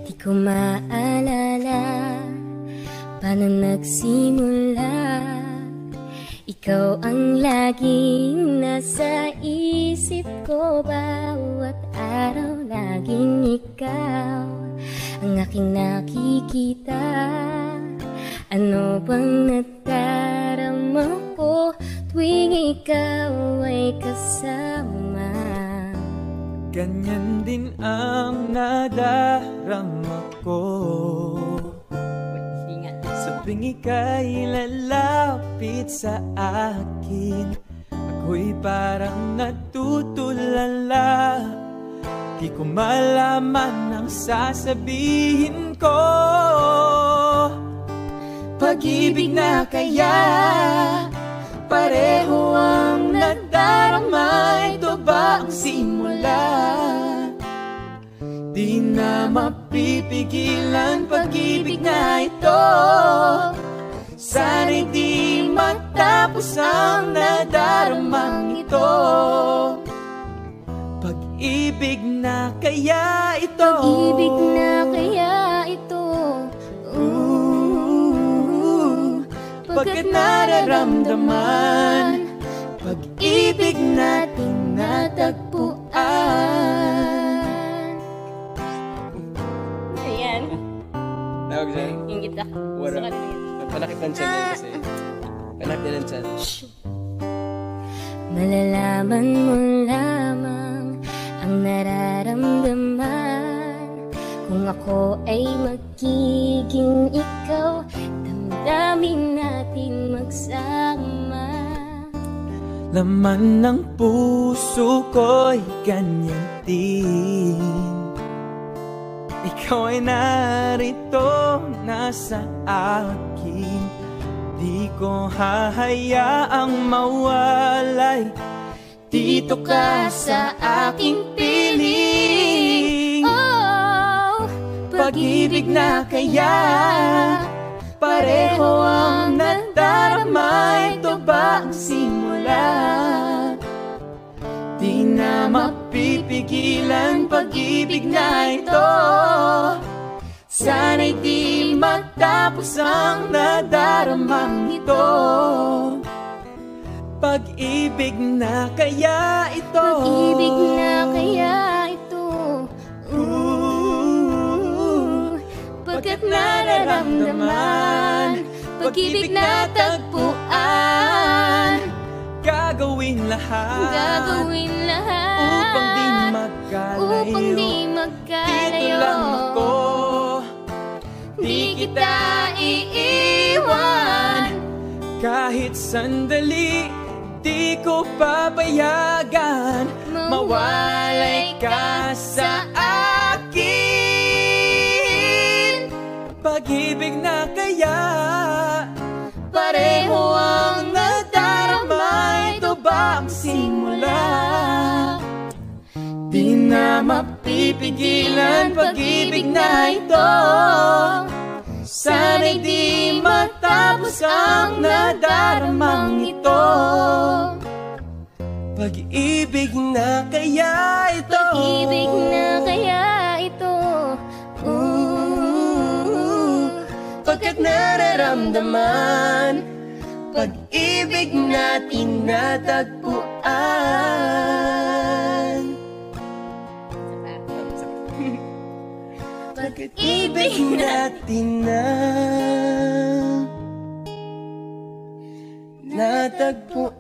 Di ko maalala paano nagsimula. Ikaw ang laging nasa isip ko. Bawat araw laging ikaw ang aking nakikita. Ano bang nadarama ko tuwing ikaw ay kasama? Ganyan din ang nadarama ko sa tuwing ika'y lalapit sa akin. Ako'y parang natutulala, di ko malaman ang sasabihin ko. Pag-ibig na kaya pareho ang nadarama? Ito ba ang simula? Di na mapipigilan pag-ibig na ito. Sana'y di matapos ang nadaramang ito. Pag-ibig na kaya ito? Pag-ibig na kaya ito? Pagkat nararamdaman pag-ibig natin natagpuan. Ayan. Tawag dyan. Ingit ako. Wala. Panakit ng tiyan yan kasi. Panakit din ng tiyan. Malalaman mo lamang ang nararamdaman kung ako ay magiging ikaw. Damdamin natin magsama. Laman ng puso ko'y ganyan din. Ikaw ay narito, nasa akin. Di ko hahayaang mawalay. Dito ka sa aking piling. Oh, pag-ibig na kaya pareho ang nadarama? Ito ba ang simula? Di na mapipigilan pag-ibig na ito. Sana'y di matapos ang nadaramang ito. Pag-ibig na kaya ito? Pag-ibig na kaya ito? Pagkat nararamdaman pag-ibig na tagpuan. Gagawin lahat upang di magkalayo. Dito lang ako, di kita iiwan. Kahit sandali, di ko papayagan mawalay ka sa akin. Pag-ibig na kaya pareho ang nadarama? Ito ba ang simula? Di na mapipigilan pag-ibig na ito. Sana'y di matapos ang nadaramang ito. Pag-ibig na kaya ito? Pag-ibig na kaya ito? Pagkat nararamdaman pag-ibig natin natagpuan. Pag-ibig natin natagpuan.